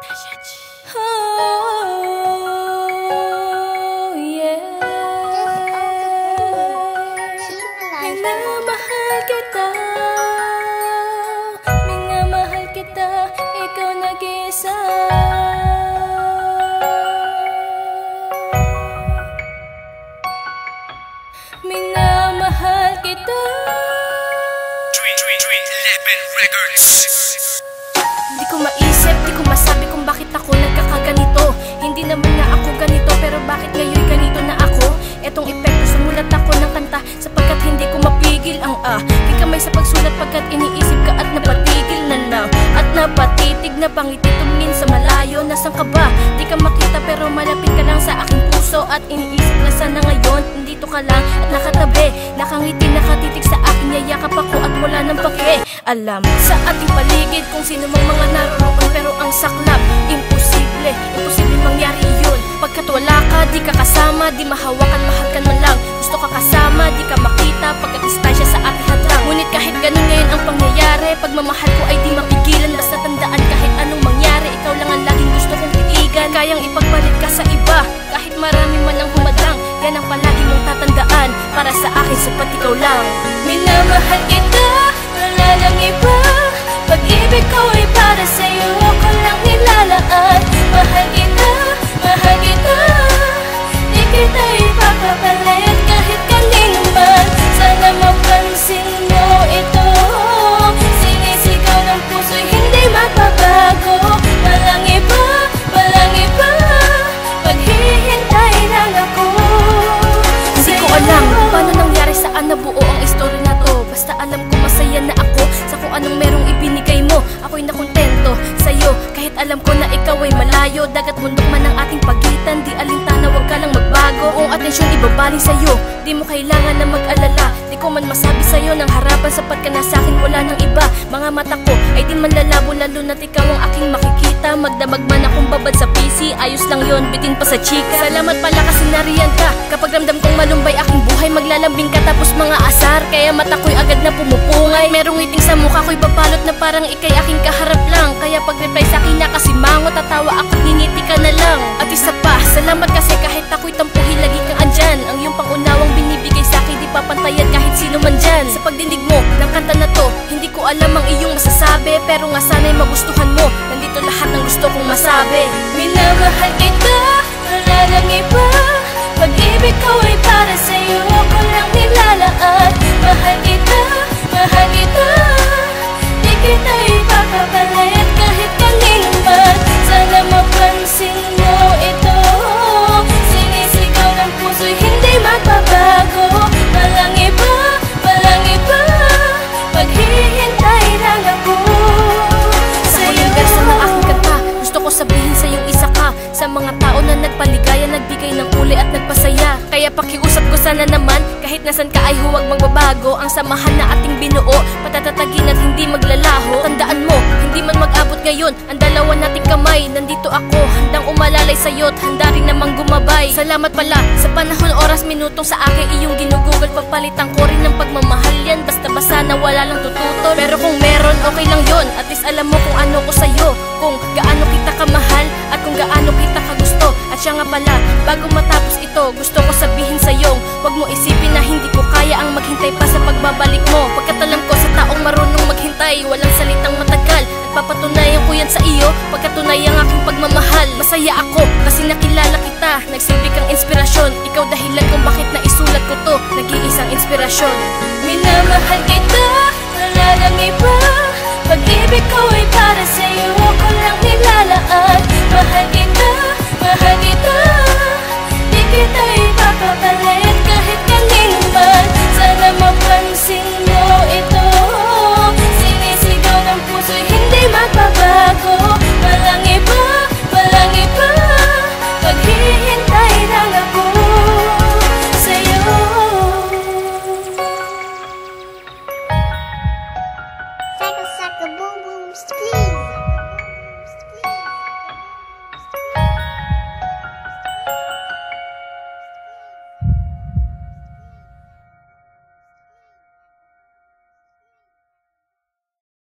Oh, yeah. Minamahal kita, minamahal kita, ikaw nag-iisa. Minamahal kita. 11 Records. Di ko maisip, di ko masabi kung bakit ako nagkakaganito. Hindi naman nga ako ganito, pero bakit ngayon ganito na ako? Etong epekto, sumulat ako ng kanta sapagkat hindi ko mapigil ang di kamay sa pagsulat pagkat iniisip ka at napatigil na lang. At napatitig na pangiti tumingin sa malayo. Nasaan ka ba? Di ka makita pero malapit ka lang sa aking puso. At iniisip na sana ngayon, nandito ka lang at nakatabi. Nakangiti, nakatitig sa akin, yayakap ako at wala nang pake. Alam sa ating paligid kung sino mang mga naroon, pero ang saklap, imposible, imposible mangyari yun. Pagkat wala ka, di ka kasama, di mahawakan, mahal ka man lang. Gusto ka kasama, di ka makita, pagkat distansya sa ating hadlang. Ngunit kahit ganun ngayon ang pangyayari, pagmamahal ko ay di mapigilan. Basta tandaan kahit anong mangyari, ikaw lang ang laging gusto kong titigan. Kayang ipagpalit ka sa iba, kahit marami man ang humadlang. Yan ang palagi mong tatandaan, para sa akin sapat ikaw lang. Minamahal kita, wala nang iba. Pag-ibig ko ay para sa'yo, ko lang nilalaan. Mahal kita, mahal kita, di kita ipapapalit kahit kanino man. Sana mapansin mo ito, sinisigaw ng puso'y hindi magbabago. Walang iba, walang iba, maghihintay lang ako. Hindi ko alam kung paano nangyari, saan nabuo ang istorya na to. Basta alam ko masaya na ako sa kung anong merong ibinigay mo. Ako'y nakontento sa'yo kahit alam ko na ikaw ay malayo. Dagat bundok man ang ating pagitan, di alintana, wag ka lang magbago. Kung atensyon ibabaling sa'yo, di mo kailangan na mag-alala. Di ko man masabi sa'yo ng harapan, sapat ka na sa'kin, wala nang iba. Mga mata ko ay di man lalabo, lalo na't ikaw ang aking makikita. Magdamag man akong babad sa PC, ayos lang yon, bitin pa sa chika. Salamat pala kasi nariyan ka, kapag ramdam kong malumbay aking buhay. Maglalambing ka tapos mga asar, kaya mata ko'y agad na pumupungay. Merong ngiting sa mukha ko'y papalot na parang ikay aking kaharap lang. Kaya pag-reply sa'kin nakasimango, tatawa ako't ngingiti ka na lang. At isa pa, salamat kasi kahit ako'y tampuhin, lagi kang andyan. Ang iyong pangunawang binibigay sa'kin, di papantayan kahit sino man dyan. Sa pagdinig mo ng kanta na to, hindi ko alam ang iyong masasabi, pero nga sana'y magustuhan mo. Nandito lahat ng gusto kong masabi. Minamahal kita, wala nang iba. Pag-ibig ko ay para sa'yo, ko lang nilalaan. Mahal kita, mahal kita, di kita ipapapalit kahit kanino man. Sana mapansin mo ito, sinisigaw ng puso'y hindi magbabago. Walang iba, walang iba, maghihintay lang ako sa'yo. Sa verso ng aking kanta, gusto ko sabihin sa'yong isa ka sa mga tao na nagpaligaya, nagbigay ng kulay at nagpasaya. Kaya pakiusap ko sana naman, kahit nasan ka ay huwag magbabago. Ang samahan na ating binuo, patatatagin at hindi maglalaho. Tandaan mo, hindi man mag-abot ngayon ang dalawa nating kamay. Nandito ako, handang umalalay sa'yo at handa rin namang gumabay. Salamat pala sa panahon, oras, minutong sa akin iyong ginugugol. Pagpalitan ko rin ng pagmamahal yan, basta-basta na wala lang tututol. Pero kung meron, okay lang yon. At least alam mo kung ano ko sa'yo, kung gaano kita kamahal at kung gaano kita kagusto. At siya nga pala, bago matapos ito, gusto ko sabihin sa'yo, huwag mo isipin na hindi ko kaya ang maghintay pa sa pagbabalik mo. Pagkat alam ko sa taong marunong maghintay, walang salitang matagal. At papatunayan ko yan sa iyo, pagkatunay ang aking pagmamahal. Masaya ako kasi nakilala kita, nagsilbi kang inspirasyon. Ikaw dahilan kung bakit naisulat ko to, nag-iisang inspirasyon. Minamahal kita, wala nang iba. Pag-ibig ko ay para sa'yo,